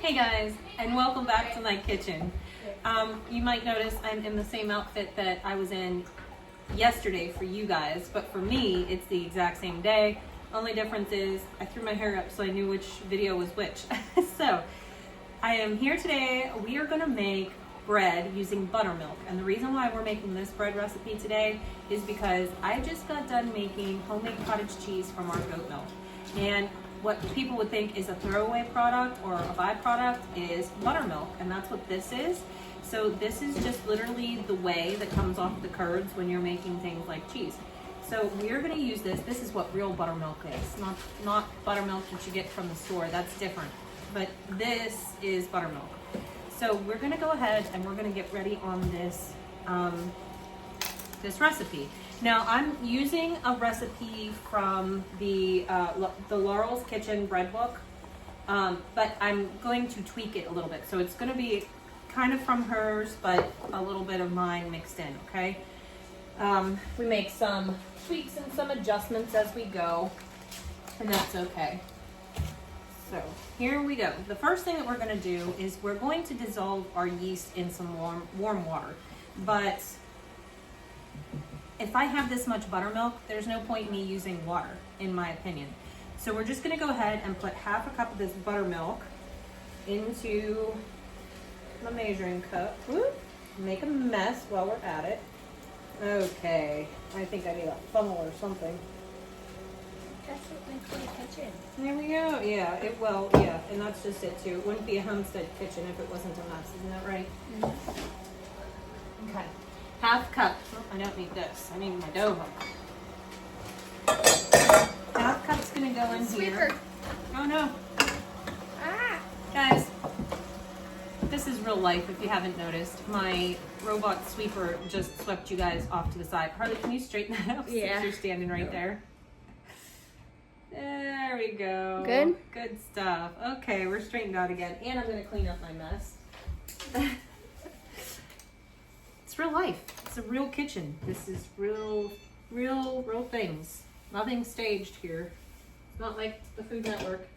Hey guys, and welcome back to my kitchen. You might notice I'm in the same outfit that I was in yesterday for you guys, but for me, it's the exact same day. Only difference is I threw my hair up so I knew which video was which. So, I am here today. We are gonna make bread using buttermilk. And the reason why we're making this bread recipe today is because I just got done making homemade cottage cheese from our goat milk. And what people would think is a throwaway product or a byproduct is buttermilk, and that's what this is. So this is just literally the whey that comes off the curds when you're making things like cheese. So we're gonna use this. This is what real buttermilk is, not buttermilk that you get from the store. That's different. But this is buttermilk. So we're gonna go ahead and we're gonna get ready on this this recipe. Now I'm using a recipe from the Laurel's Kitchen bread book, but I'm going to tweak it a little bit. So it's going to be kind of from hers, but a little bit of mine mixed in, okay? We make some tweaks and some adjustments as we go, and that's okay. So here we go. The first thing that we're going to do is we're going to dissolve our yeast in some warm water, but if I have this much buttermilk, there's no point in me using water, in my opinion. So we're just gonna go ahead and put half a cup of this buttermilk into my measuring cup. Whoop. Make a mess while we're at it. Okay, I think I need a funnel or something. That's what makes my kitchen. There we go, yeah, and that's just it too. It wouldn't be a homestead kitchen if it wasn't a mess, isn't that right? Mm-hmm. Okay. Half cup. Oh, I don't need this. I need my dough hook. Half cup's gonna go in here. Oh no. Ah! Guys, this is real life if you haven't noticed. My robot sweeper just swept you guys off to the side. Harley, can you straighten that out? Yeah. Since you're standing right there. There we go. Good? Good stuff. Okay, we're straightened out again. And I'm gonna clean up my mess. It's real life. It's a real kitchen. This is real things. Nothing staged here. It's not like the Food Network.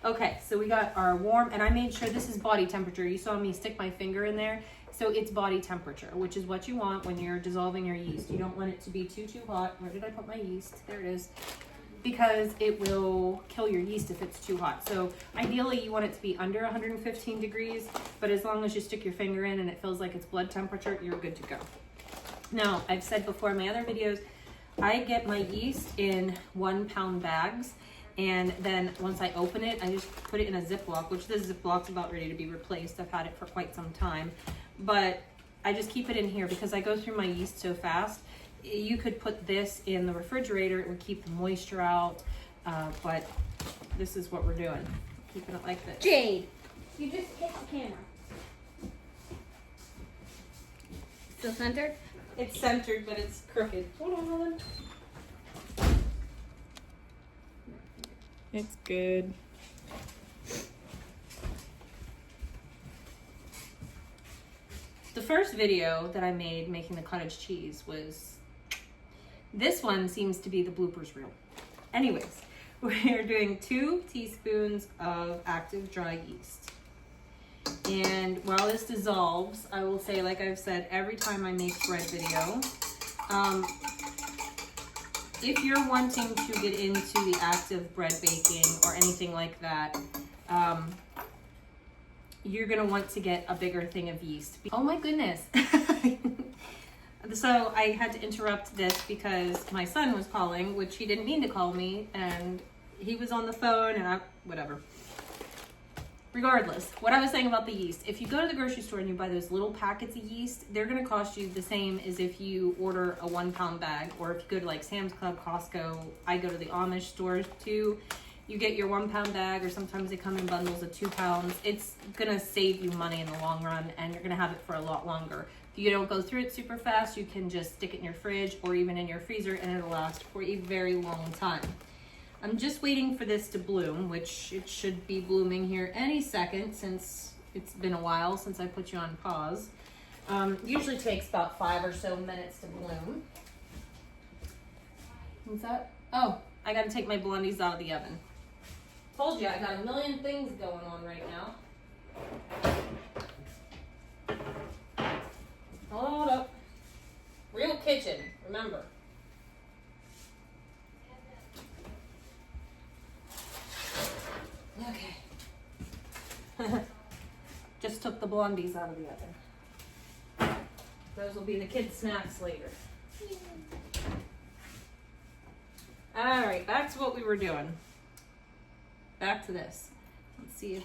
Okay, so we got our warm, and I made sure this is body temperature. You saw me stick my finger in there. So it's body temperature, which is what you want when you're dissolving your yeast. You don't want it to be too hot. Where did I put my yeast? There it is. Because it will kill your yeast if it's too hot. So ideally you want it to be under 115 degrees, but as long as you stick your finger in and it feels like it's blood temperature, you're good to go. Now, I've said before in my other videos, I get my yeast in 1 pound bags, and then once I open it, I just put it in a Ziploc, which this Ziploc is about ready to be replaced. I've had it for quite some time, but I just keep it in here because I go through my yeast so fast. You could put this in the refrigerator, it would keep the moisture out, but this is what we're doing, keeping it like this. Jade, you just hit the camera. Still centered? It's centered, but it's crooked. Hold on. It's good. The first video that I made making the cottage cheese was, this one seems to be the bloopers reel. Anyways, we're doing 2 teaspoons of active dry yeast. And while this dissolves, I will say, like I've said every time I make bread video, if you're wanting to get into the active bread baking or anything like that, you're gonna want to get a bigger thing of yeast. Oh my goodness. So I had to interrupt this because my son was calling, which he didn't mean to call me, and he was on the phone and whatever. Regardless, what I was saying about the yeast, if you go to the grocery store and you buy those little packets of yeast, they're gonna cost you the same as if you order a 1 pound bag, or if you go to like Sam's Club, Costco, I go to the Amish stores too. You get your 1 pound bag, or sometimes they come in bundles of 2 pounds. It's gonna save you money in the long run, and you're gonna have it for a lot longer. If you don't go through it super fast, you can just stick it in your fridge or even in your freezer, and it'll last for a very long time. I'm just waiting for this to bloom, which it should be blooming here any second since it's been a while since I put you on pause. Usually takes about 5 or so minutes to bloom. What's that? Oh, I gotta take my blondies out of the oven. Told you I got a million things going on right now. Hold up. Real kitchen, remember. Okay. Just took the blondies out of the oven. Those will be the kids' snacks later. All right, back to what we were doing. Back to this. Let's see if,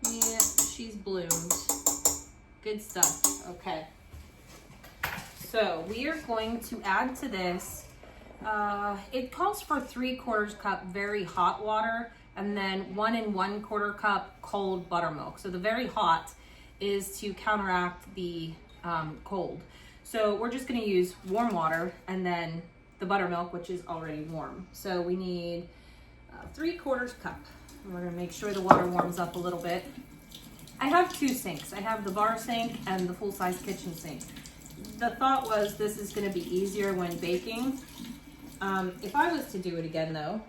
yeah, she's bloomed. Good stuff, okay. So we are going to add to this, it calls for 3/4 cup very hot water and then 1 1/4 cup cold buttermilk. So the very hot is to counteract the cold. So we're just gonna use warm water and then the buttermilk, which is already warm. So we need 3/4 cup. And we're gonna make sure the water warms up a little bit. I have 2 sinks. I have the bar sink and the full-size kitchen sink. The thought was this is gonna be easier when baking. If I was to do it again though,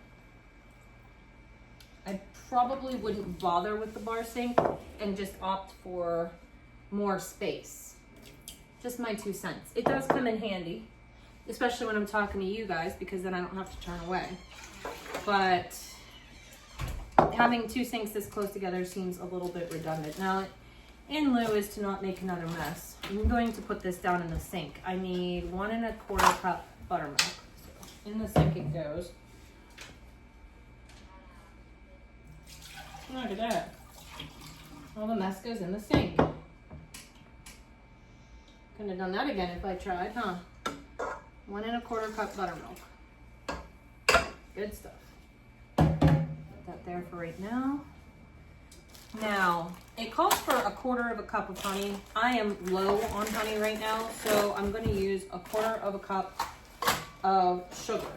I probably wouldn't bother with the bar sink and just opt for more space. Just my 2 cents. It does come in handy, especially when I'm talking to you guys, because then I don't have to turn away. But having 2 sinks this close together seems a little bit redundant. Now, in lieu is to not make another mess, I'm going to put this down in the sink. I need 1 1/4 cup buttermilk. So in the sink it goes. Look at that. All the mess goes in the sink. Couldn't have done that again if I tried, huh? 1 1/4 cup buttermilk. Good stuff. Put that there for right now. Now, it calls for 1/4 cup of honey. I am low on honey right now, so I'm going to use 1/4 cup of sugar.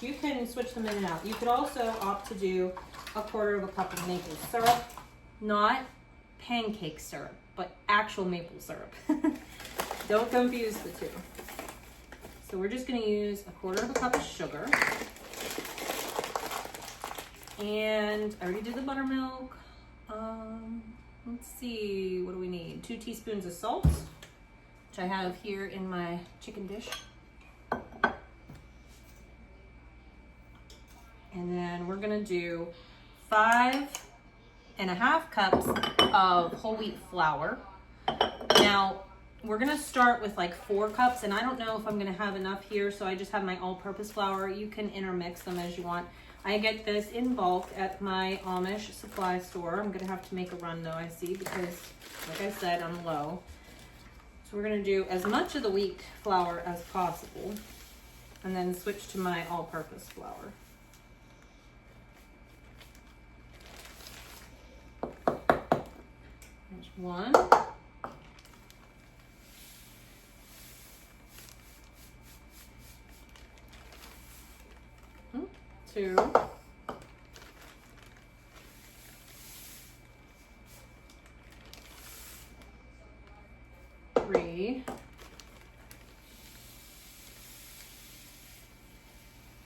You can switch them in and out. You could also opt to do 1/4 cup of maple syrup, not pancake syrup, but actual maple syrup. Don't confuse the two. So we're just going to use 1/4 cup of sugar. And I already did the buttermilk. Let's see, what do we need? 2 teaspoons of salt, which I have here in my chicken dish. And then we're gonna do 5 1/2 cups of whole wheat flour. Now, we're gonna start with like 4 cups, and I don't know if I'm gonna have enough here, so I just have my all-purpose flour. You can intermix them as you want. I get this in bulk at my Amish supply store. I'm gonna have to make a run though, I see, because like I said, I'm low. So we're gonna do as much of the wheat flour as possible and then switch to my all-purpose flour. There's 1. 2. 3.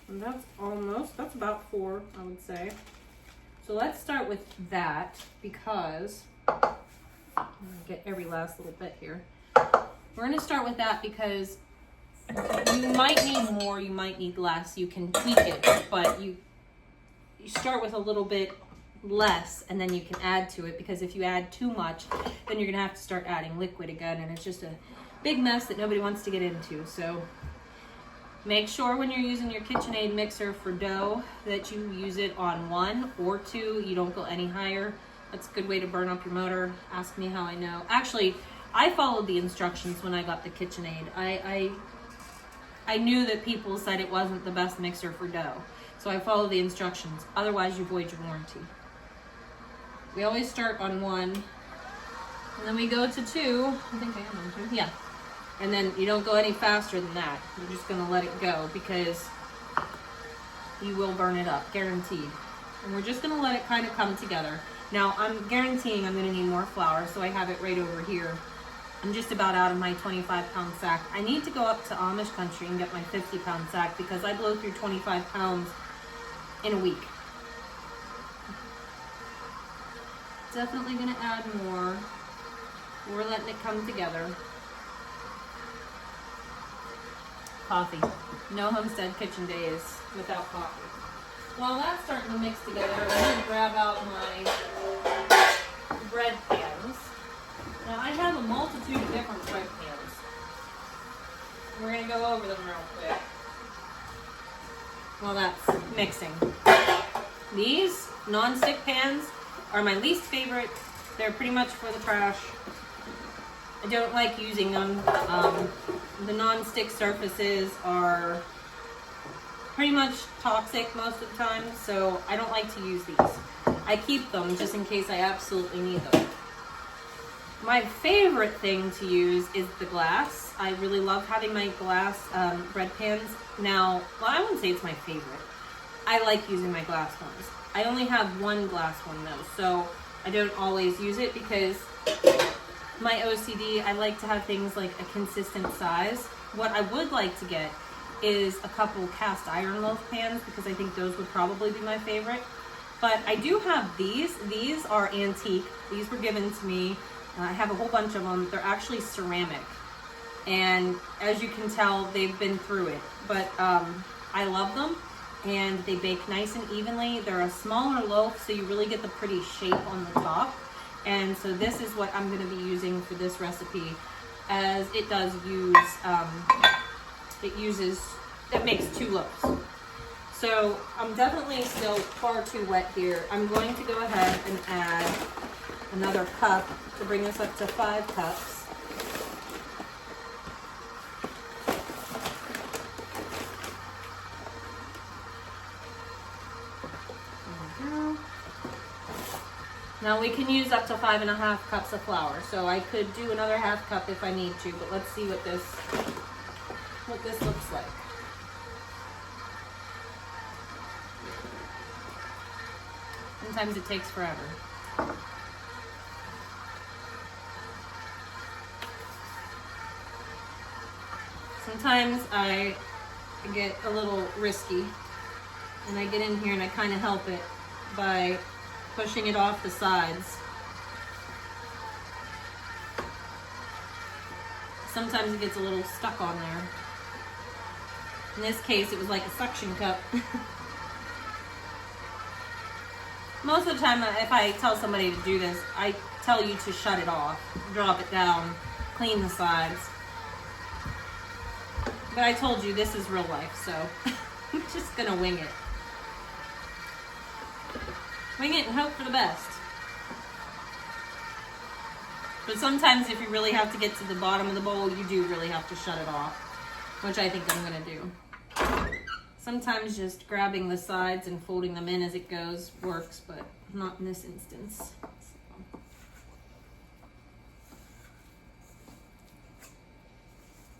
And that's about 4, I would say. So let's start with that because, I'm gonna get every last little bit here. We're gonna start with that because you might need more, you might need less, you can tweak it, but you start with a little bit less and then you can add to it, because if you add too much, then you're gonna have to start adding liquid again, and it's just a big mess that nobody wants to get into. So make sure when you're using your KitchenAid mixer for dough that you use it on 1 or 2, you don't go any higher. That's a good way to burn up your motor. Ask me how I know. Actually, I followed the instructions when I got the KitchenAid. I knew that people said it wasn't the best mixer for dough, so I followed the instructions. Otherwise, you void your warranty. We always start on 1, and then we go to 2. I think I am on 2. Yeah. And then you don't go any faster than that. You're just gonna let it go because you will burn it up, guaranteed. And we're just gonna let it kind of come together. Now, I'm guaranteeing I'm gonna need more flour, so I have it right over here. I'm just about out of my 25-pound sack. I need to go up to Amish country and get my 50-pound sack because I blow through 25 pounds in a week. Definitely gonna add more. We're letting it come together. Coffee. No homestead kitchen days without coffee. While that's starting to mix together, I'm gonna grab out my bread pans. Now I have a multitude of different bread pans. We're gonna go over them real quick while that's mixing. These non-stick pans are my least favorite. They're pretty much for the trash. I don't like using them. The non-stick surfaces are pretty much toxic most of the time, so I don't like to use these. I keep them just in case I absolutely need them. My favorite thing to use is the glass. I really love having my glass bread pans. Now, well, I wouldn't say it's my favorite. I like using my glass ones. I only have one glass one though, so I don't always use it because my OCD, I like to have things like a consistent size. What I would like to get is a couple cast iron loaf pans because I think those would probably be my favorite. But I do have these. These are antique. These were given to me. I have a whole bunch of them. They're actually ceramic. And as you can tell, they've been through it. But I love them. And they bake nice and evenly. They're a smaller loaf, so you really get the pretty shape on the top. And so this is what I'm going to be using for this recipe, as it does use, it makes 2 loaves. So I'm definitely still far too wet here. I'm going to go ahead and add another cup to bring us up to 5 cups. Now we can use up to 5.5 cups of flour, so I could do another half cup if I need to, but let's see what this looks like. Sometimes it takes forever. Sometimes I get a little risky and I get in here and I kind of help it by pushing it off the sides. Sometimes it gets a little stuck on there. In this case, it was like a suction cup. Most of the time, if I tell somebody to do this, I tell you to shut it off, drop it down, clean the sides. But I told you this is real life, so I'm just gonna wing it. Wing it and hope for the best. But sometimes if you really have to get to the bottom of the bowl, you do really have to shut it off, which I think I'm gonna do. Sometimes just grabbing the sides and folding them in as it goes works, but not in this instance.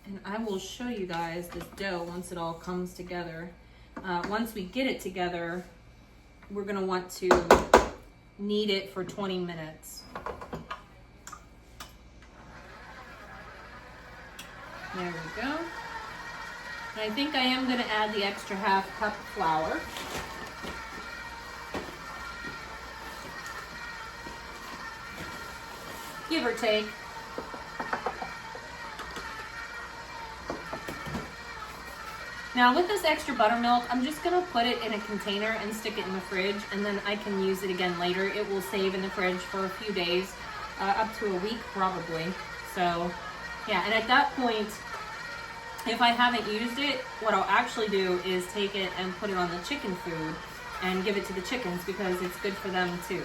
And I will show you guys this dough once it all comes together. Once we get it together, we're gonna want to knead it for 20 minutes. There we go. And I think I am gonna add the extra half cup of flour. Give or take. Now with this extra buttermilk, I'm just gonna put it in a container and stick it in the fridge, and then I can use it again later. It will save in the fridge for a few days, up to a week probably. So yeah, and at that point, if I haven't used it, what I'll actually do is take it and put it on the chicken food and give it to the chickens because it's good for them too.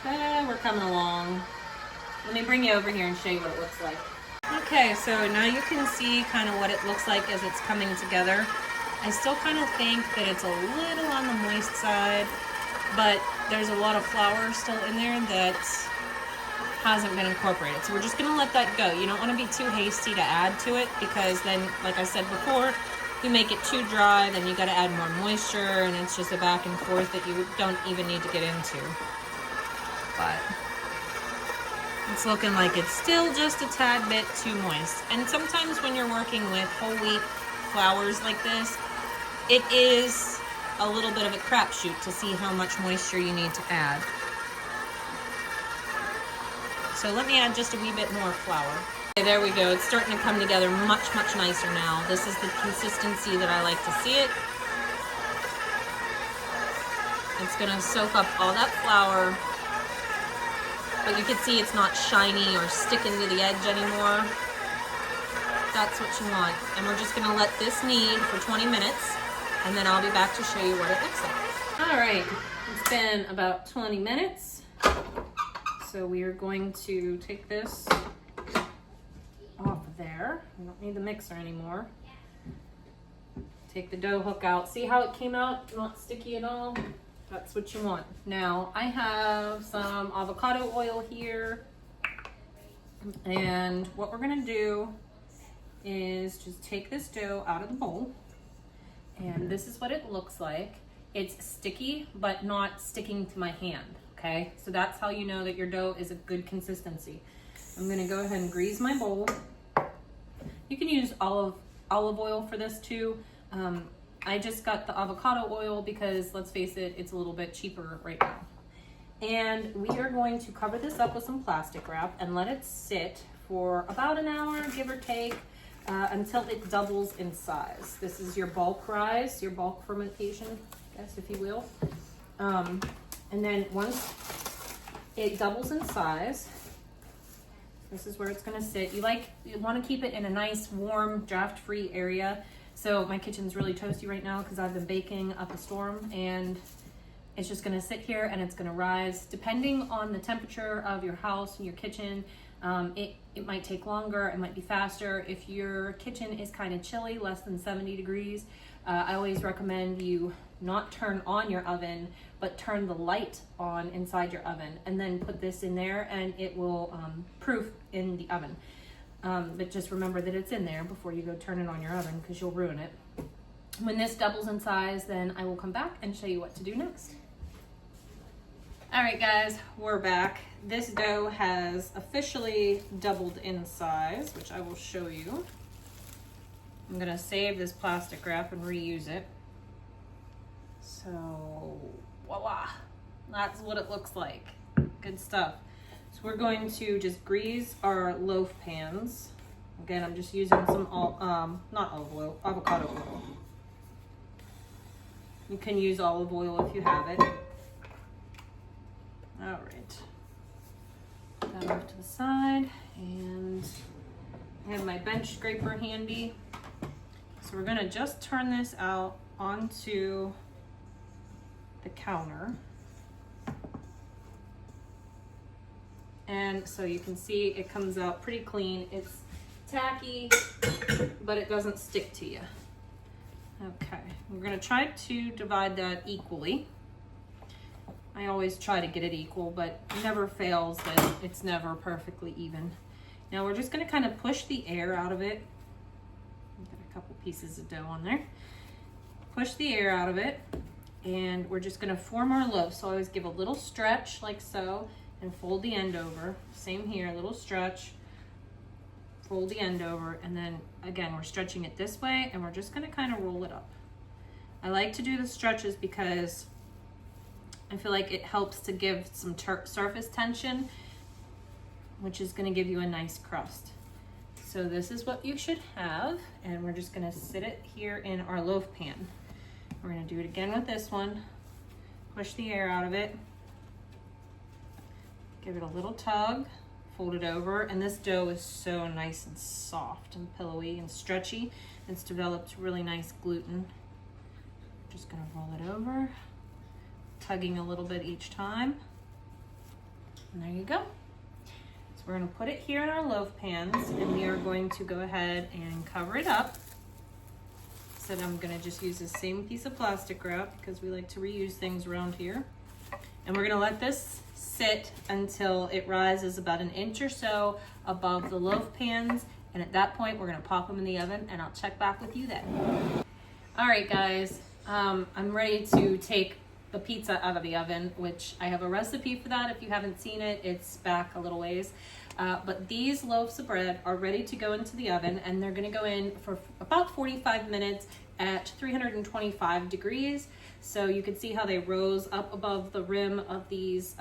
So, we're coming along. Let me bring you over here and show you what it looks like. Okay, so now you can see kind of what it looks like as it's coming together. I still kind of think that it's a little on the moist side, but there's a lot of flour still in there that hasn't been incorporated. So we're just gonna let that go. You don't wanna be too hasty to add to it because then, like I said before, if you make it too dry, then you gotta add more moisture and it's just a back and forth that you don't even need to get into. But it's looking like it's still just a tad bit too moist. And sometimes when you're working with whole wheat flours like this, it is a little bit of a crapshoot to see how much moisture you need to add. So let me add just a wee bit more flour. Okay, there we go. It's starting to come together much, much nicer now. This is the consistency that I like to see it. It's gonna soak up all that flour, but you can see it's not shiny or sticking to the edge anymore. That's what you want. And we're just gonna let this knead for 20 minutes, and then I'll be back to show you what it looks like. All right, it's been about 20 minutes. So we are going to take this off of there. We don't need the mixer anymore. Take the dough hook out. See how it came out? Not sticky at all? That's what you want. Now, I have some avocado oil here. And what we're gonna do is just take this dough out of the bowl. And this is what it looks like. It's sticky, but not sticking to my hand, okay? So that's how you know that your dough is a good consistency. I'm gonna go ahead and grease my bowl. You can use olive oil for this too. I just got the avocado oil because, let's face it, it's a little bit cheaper right now. And we are going to cover this up with some plastic wrap and let it sit for about an hour, give or take, until it doubles in size. This is your bulk rise, your bulk fermentation, I guess, if you will. And then once it doubles in size, this is where it's gonna sit. You wanna keep it in a nice, warm, draft-free area. So my kitchen's really toasty right now because I've been baking up a storm, and it's just gonna sit here and it's gonna rise. Depending on the temperature of your house and your kitchen, it might take longer, it might be faster. If your kitchen is kind of chilly, less than 70 degrees, I always recommend you not turn on your oven, but turn the light on inside your oven, and then put this in there and it will proof in the oven. But just remember that it's in there before you go turn it on your oven, because you'll ruin it. When this doubles in size, then I will come back and show you what to do next. All right, guys, we're back. This dough has officially doubled in size, which I will show you. I'm gonna save this plastic wrap and reuse it. So, voila, that's what it looks like. Good stuff. So we're going to just grease our loaf pans. Again, I'm just using some, not olive oil, avocado oil. You can use olive oil if you have it. All right. Put that off to the side, and I have my bench scraper handy. So we're gonna just turn this out onto the counter. And so you can see it comes out pretty clean. It's tacky, but it doesn't stick to you. Okay, we're gonna try to divide that equally. I always try to get it equal, but it never fails that it's never perfectly even. Now we're just gonna kind of push the air out of it. Got a couple pieces of dough on there. Push the air out of it, and we're just gonna form our loaf. So I always give a little stretch like so, and fold the end over. Same here, a little stretch, fold the end over, and then again, we're stretching it this way, and we're just gonna kind of roll it up. I like to do the stretches because I feel like it helps to give some surface tension, which is gonna give you a nice crust. So this is what you should have, and we're just gonna sit it here in our loaf pan. We're gonna do it again with this one. Push the air out of it. Give it a little tug, fold it over, and this dough is so nice and soft and pillowy and stretchy. It's developed really nice gluten. Just gonna roll it over, tugging a little bit each time. And there you go. So we're gonna put it here in our loaf pans, and we are going to go ahead and cover it up. So I'm gonna just use the same piece of plastic wrap because we like to reuse things around here. And we're gonna let this sit until it rises about an inch or so above the loaf pans. And at that point, we're gonna pop them in the oven, and I'll check back with you then. All right, guys, I'm ready to take the pizza out of the oven, which I have a recipe for that. If you haven't seen it, it's back a little ways. but these loaves of bread are ready to go into the oven, and they're gonna go in for about 45 minutes at 325 degrees. So you can see how they rose up above the rim of these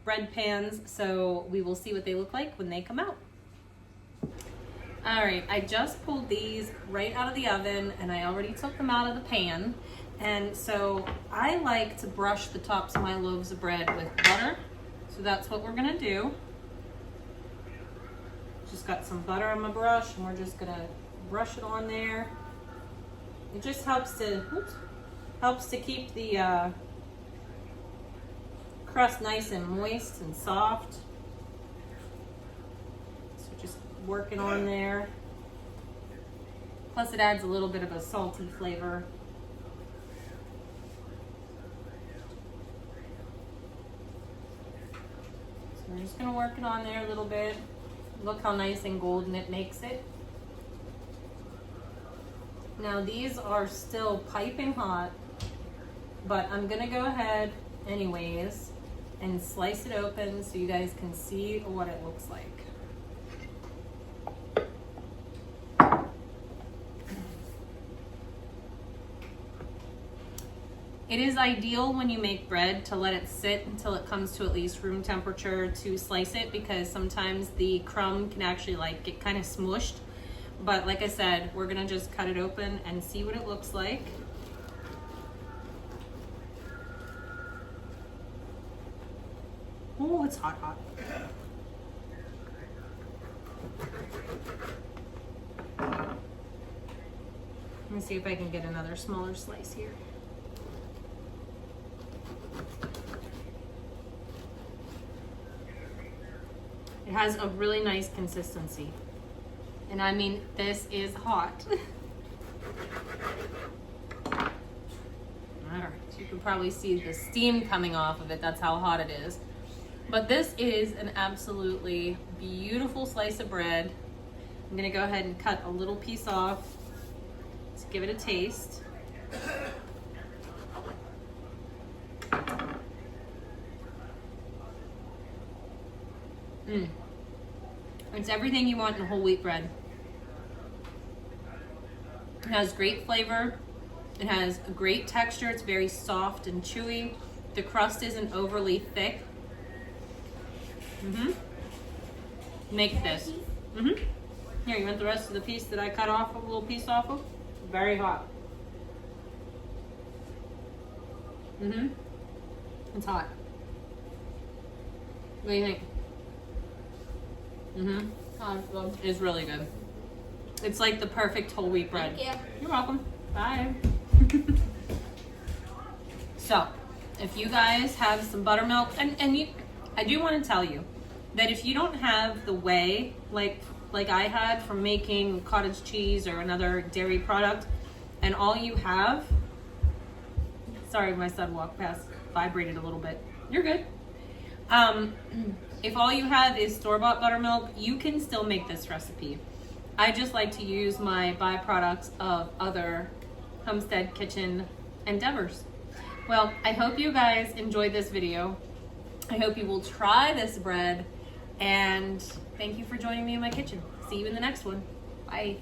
bread pans. So we will see what they look like when they come out. All right, I just pulled these right out of the oven, and I already took them out of the pan. And so I like to brush the tops of my loaves of bread with butter. So that's what we're gonna do. Just got some butter on my brush, and we're just gonna brush it on there. It just helps to keep the crust nice and moist and soft. So just working on there. Plus it adds a little bit of a salty flavor. So we're just gonna work it on there a little bit. Look how nice and golden it makes it. Now these are still piping hot, but I'm gonna go ahead anyways and slice it open so you guys can see what it looks like. It is ideal when you make bread to let it sit until it comes to at least room temperature to slice it, because sometimes the crumb can actually like get kind of smushed. But like I said, we're gonna just cut it open and see what it looks like. Oh, it's hot, hot. Let me see if I can get another smaller slice here. It has a really nice consistency. And I mean, this is hot. All right, so you can probably see the steam coming off of it. That's how hot it is. But this is an absolutely beautiful slice of bread. I'm gonna go ahead and cut a little piece off to give it a taste. It's everything you want in whole wheat bread. It has great flavor. It has a great texture. It's very soft and chewy. The crust isn't overly thick. Make this. Here, you want the rest of the piece that I cut off, a little piece off of? Very hot. It's hot. What do you think? It's really good. It's like the perfect whole wheat bread. Thank you. You're welcome. Bye. So, if you guys have some buttermilk, I do want to tell you that if you don't have the whey, like I had from making cottage cheese or another dairy product, and all you have, sorry, my son walked past, vibrated a little bit. You're good. If all you have is store-bought buttermilk, you can still make this recipe. I just like to use my byproducts of other homestead kitchen endeavors. Well, I hope you guys enjoyed this video. I hope you will try this bread, and thank you for joining me in my kitchen. See you in the next one. Bye.